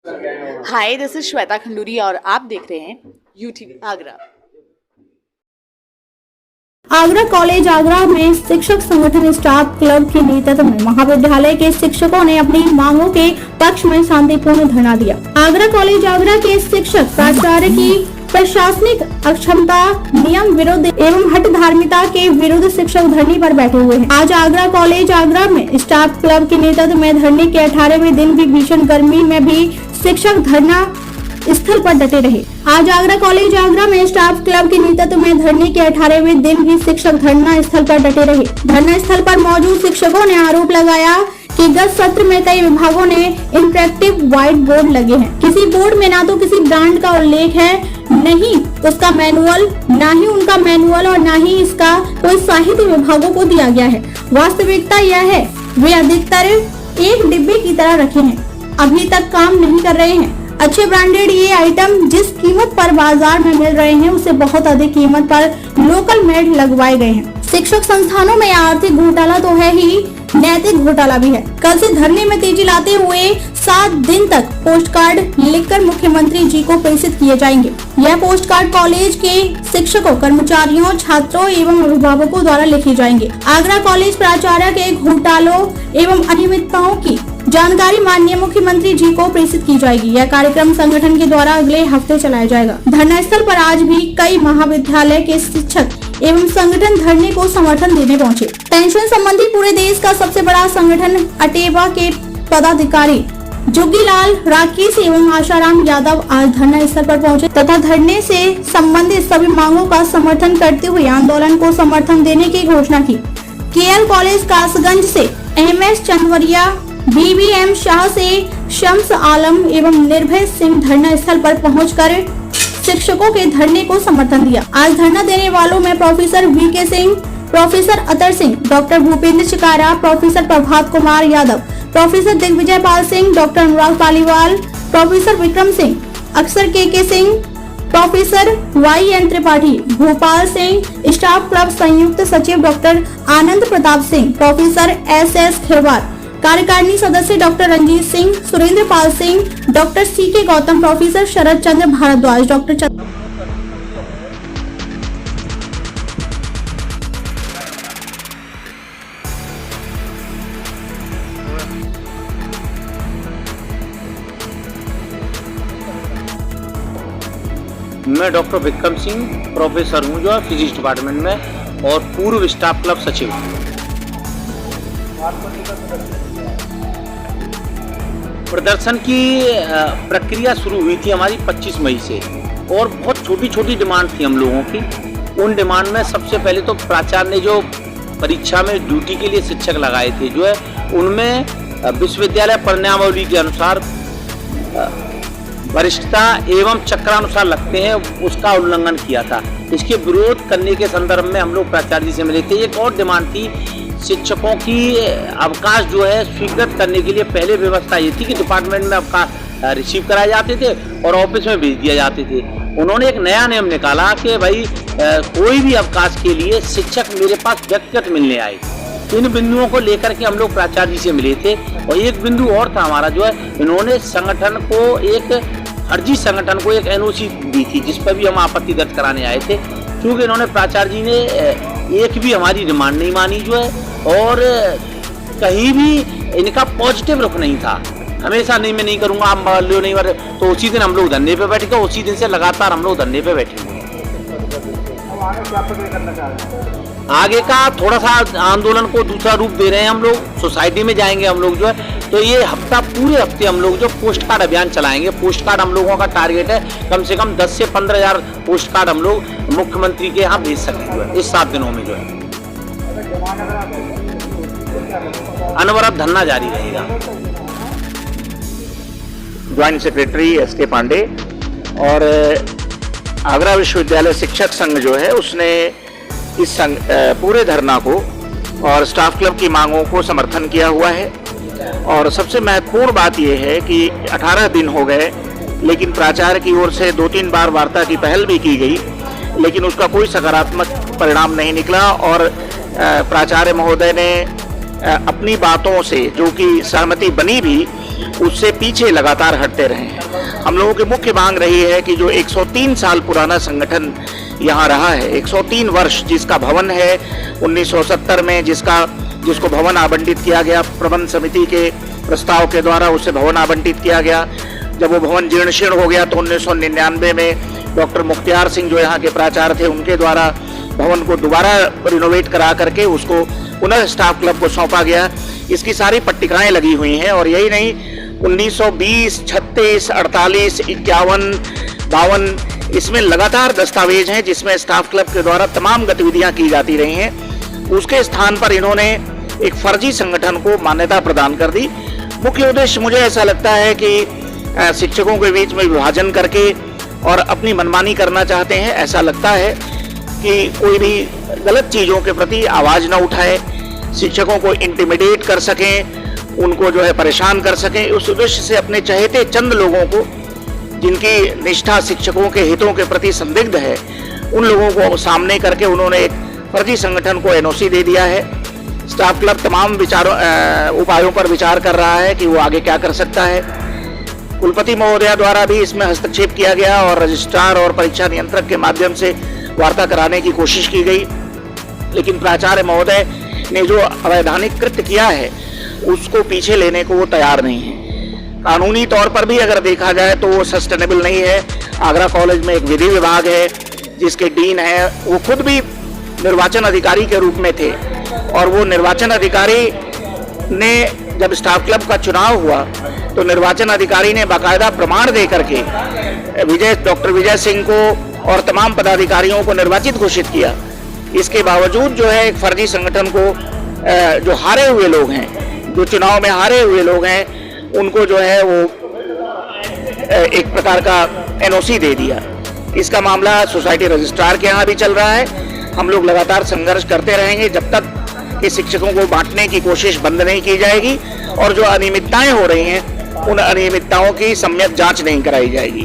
Hi, this is Shweta Khanduri और आप देख रहे हैं यूटीवी आगरा। आगरा कॉलेज आगरा में शिक्षक संगठन स्टाफ क्लब के नेतृत्व में महाविद्यालय के शिक्षकों ने अपनी मांगों के पक्ष में शांतिपूर्ण धरना दिया। आगरा कॉलेज आगरा के शिक्षक प्राचार्य की प्रशासनिक अक्षमता, नियम विरुद्ध एवं हठधार्मिता के विरुद्ध शिक्षक धरने पर बैठे हुए हैं। आज आगरा कॉलेज आगरा में स्टाफ क्लब के नेतृत्व में धरने के 18वें दिन भी भीषण गर्मी में भी शिक्षक धरना स्थल पर डटे रहे। आज आगरा कॉलेज आगरा में स्टाफ क्लब के नेतृत्व में धरने के 18वें दिन भी शिक्षक धरना स्थल पर डटे रहे। धरना स्थल पर मौजूद शिक्षकों ने आरोप लगाया कि गत सत्र में कई विभागों ने इंटरेक्टिव व्हाइट बोर्ड लगे हैं। किसी बोर्ड में ना तो किसी ब्रांड का उल्लेख है, नहीं उसका मैनुअल, ना ही उनका मैनुअल और ना ही इसका कोई साहित्य विभागों को दिया गया है। वास्तविकता यह है वे अधिकतर एक डिब्बे की तरह रखे हैं, अभी तक काम नहीं कर रहे हैं। अच्छे ब्रांडेड ये आइटम जिस कीमत पर बाजार में मिल रहे हैं उससे बहुत अधिक कीमत पर लोकल मेड लगवाए गए हैं। शिक्षक संस्थानों में आर्थिक घोटाला तो है ही, नैतिक घोटाला भी है। कल से धरने में तेजी लाते हुए 7 दिन तक पोस्ट कार्ड लिखकर मुख्यमंत्री जी को प्रेषित किए जाएंगे। यह पोस्ट कार्ड कॉलेज के शिक्षकों, कर्मचारियों, छात्रों एवं अभिभावकों द्वारा लिखे जाएंगे। आगरा कॉलेज प्राचार्य के घोटालों एवं अनियमितताओं की जानकारी माननीय मुख्यमंत्री जी को प्रेषित की जाएगी। यह कार्यक्रम संगठन के द्वारा अगले हफ्ते चलाया जाएगा। धरना स्थल पर आज भी कई महाविद्यालय के शिक्षक एवं संगठन धरने को समर्थन देने पहुंचे। पेंशन संबंधी पूरे देश का सबसे बड़ा संगठन अटेवा के पदाधिकारी जोगीलाल, राकेश एवं आशाराम यादव आज धरना स्थल पर पहुंचे तथा धरने से संबंधित सभी मांगों का समर्थन करते हुए आंदोलन को समर्थन देने की घोषणा की। केएल कॉलेज कासगंज से एमएस चंदवरिया, बीबीएम शाह से शम्स आलम एवं निर्भय सिंह धरना स्थल पर पहुंचकर शिक्षकों के धरने को समर्थन दिया। आज धरना देने वालों में professor V K Singh, professor Atar Singh, doctor Bhupendra Chikara, professor Prabhat Kumar Yadav, professor Digvijay Pal Singh, doctor Anurag Paliwal, professor Vikram Singh, Akshar K Singh, professor YN Tripathi, Bhopal Singh, staff club संयुक्त सचिव doctor Anand Pratap Singh, professor SS Khirwar, कार्यकारिणी सदस्य doctor Ranjit Singh, Surendra Pal Singh, doctor CK Gautam, professor Sharad Chandra Bhardwaj, doctor मैं डॉक्टर विक्रम सिंह प्रोफेसर हूँ जो है फिजिक्स डिपार्टमेंट में और पूर्व स्टाफ क्लब सचिव हूँ। प्रदर्शन की प्रक्रिया शुरू हुई थी हमारी 25 मई से और बहुत छोटी छोटी डिमांड थी हम लोगों की। उन डिमांड में सबसे पहले तो प्राचार्य ने जो परीक्षा में ड्यूटी के लिए शिक्षक लगाए थे जो है उनमें विश्वविद्यालय परिणामावली के अनुसार वरिष्ठता एवं चक्रानुसार लगते हैं उसका उल्लंघन किया था। इसके विरोध करने के संदर्भ में हम लोग प्राचार्य जी से मिले थे। एक और डिमांड थी, शिक्षकों की अवकाश जो है स्वीकृत करने के लिए पहले व्यवस्था ये थी कि डिपार्टमेंट में अवकाश रिसीव कराए जाते थे और ऑफिस में भेज दिए जाते थे। उन्होंने एक नया नियम निकाला कि भाई कोई भी अवकाश के लिए शिक्षक मेरे पास व्यक्तिगत मिलने आए। इन बिंदुओं को लेकर के हम लोग प्राचार्य जी से मिले थे और एक बिंदु और था हमारा जो है इन्होंने संगठन को एक फर्जी संगठन को एक NOC दी थी जिस पर भी हम आपत्ति दर्ज कराने आए थे, क्योंकि इन्होंने प्राचार्य जी ने एक भी हमारी डिमांड नहीं मानी जो है और कहीं भी इनका पॉजिटिव रुख नहीं था। हमेशा नहीं मैं नहीं करूंगा, आप मान लो नहीं मारे, तो उसी दिन हम लोग धरने पे बैठे गए। उसी दिन से लगातार हम लोग धरने पे बैठे हुए। आगे का थोड़ा सा आंदोलन को दूसरा रूप दे रहे हैं हम लोग, सोसाइटी में जाएंगे हम लोग जो है। तो ये हफ्ता पूरे हफ्ते हम लोग जो पोस्ट कार्ड अभियान चलाएंगे। पोस्ट कार्ड हम लोगों का टारगेट है कम से कम 10 से 15 हज़ार पोस्ट कार्ड हम लोग मुख्यमंत्री के यहाँ भेज सकें जो है इस 7 दिनों में जो है। अनवरत धरना जारी रहेगा। ज्वाइंट सेक्रेटरी SK पांडे और आगरा विश्वविद्यालय शिक्षक संघ जो है उसने इस पूरे धरना को और स्टाफ क्लब की मांगों को समर्थन किया हुआ है। और सबसे महत्वपूर्ण बात यह है कि 18 दिन हो गए लेकिन प्राचार्य की ओर से 2-3 बार वार्ता की पहल भी की गई लेकिन उसका कोई सकारात्मक परिणाम नहीं निकला और प्राचार्य महोदय ने अपनी बातों से जो कि सहमति बनी भी उससे पीछे लगातार हटते रहे हैं। हम लोगों की मुख्य मांग रही है कि जो 103 साल पुराना संगठन यहाँ रहा है, 103 वर्ष, जिसका भवन है 1970 में जिसको भवन आवंटित किया गया, प्रबंध समिति के प्रस्ताव के द्वारा उसे भवन आवंटित किया गया। जब वो भवन जीर्ण शीर्ण हो गया तो 1999 में डॉक्टर मुख्तियार सिंह जो यहाँ के प्राचार्य थे, उनके द्वारा भवन को दोबारा रिनोवेट करा करके उसको पुनः स्टाफ क्लब को सौंपा गया। इसकी सारी पट्टिकाएं लगी हुई हैं और यही नहीं, 1920, 36, 48, 51, 52 इसमें लगातार दस्तावेज हैं जिसमें स्टाफ क्लब के द्वारा तमाम गतिविधियां की जाती रही हैं। उसके स्थान पर इन्होंने एक फर्जी संगठन को मान्यता प्रदान कर दी। मुख्य उद्देश्य मुझे ऐसा लगता है कि शिक्षकों के बीच में विभाजन करके और अपनी मनमानी करना चाहते हैं। ऐसा लगता है कि कोई भी गलत चीज़ों के प्रति आवाज़ न उठाए, शिक्षकों को इंटिमिडेट कर सकें, उनको जो है परेशान कर सकें। उस उद्देश्य से अपने चहेते चंद लोगों को, जिनकी निष्ठा शिक्षकों के हितों के प्रति संदिग्ध है, उन लोगों को सामने करके उन्होंने एक फर्जी संगठन को एनओसी दे दिया है। स्टाफ क्लब तमाम उपायों पर विचार कर रहा है कि वो आगे क्या कर सकता है। कुलपति महोदया द्वारा भी इसमें हस्तक्षेप किया गया और रजिस्ट्रार और परीक्षा नियंत्रक के माध्यम से वार्ता कराने की कोशिश की गई, लेकिन प्राचार्य महोदय ने जो अवैधानिक कृत्य किया है उसको पीछे लेने को वो तैयार नहीं है। कानूनी तौर पर भी अगर देखा जाए तो वो सस्टेनेबल नहीं है। आगरा कॉलेज में एक विधि विभाग है जिसके डीन है, वो खुद भी निर्वाचन अधिकारी के रूप में थे और वो निर्वाचन अधिकारी ने जब स्टाफ क्लब का चुनाव हुआ तो निर्वाचन अधिकारी ने बाकायदा प्रमाण दे करके डॉक्टर विजय सिंह को और तमाम पदाधिकारियों को निर्वाचित घोषित किया। इसके बावजूद जो है एक फर्जी संगठन को जो हारे हुए लोग हैं, जो चुनाव में हारे हुए लोग हैं, उनको जो है वो एक प्रकार का एनओसी दे दिया। इसका मामला सोसाइटी रजिस्ट्रार के यहाँ भी चल रहा है। हम लोग लगातार संघर्ष करते रहेंगे जब तक कि शिक्षकों को बांटने की कोशिश बंद नहीं की जाएगी और जो अनियमितताएं हो रही हैं उन अनियमितताओं की सम्यक जांच नहीं कराई जाएगी।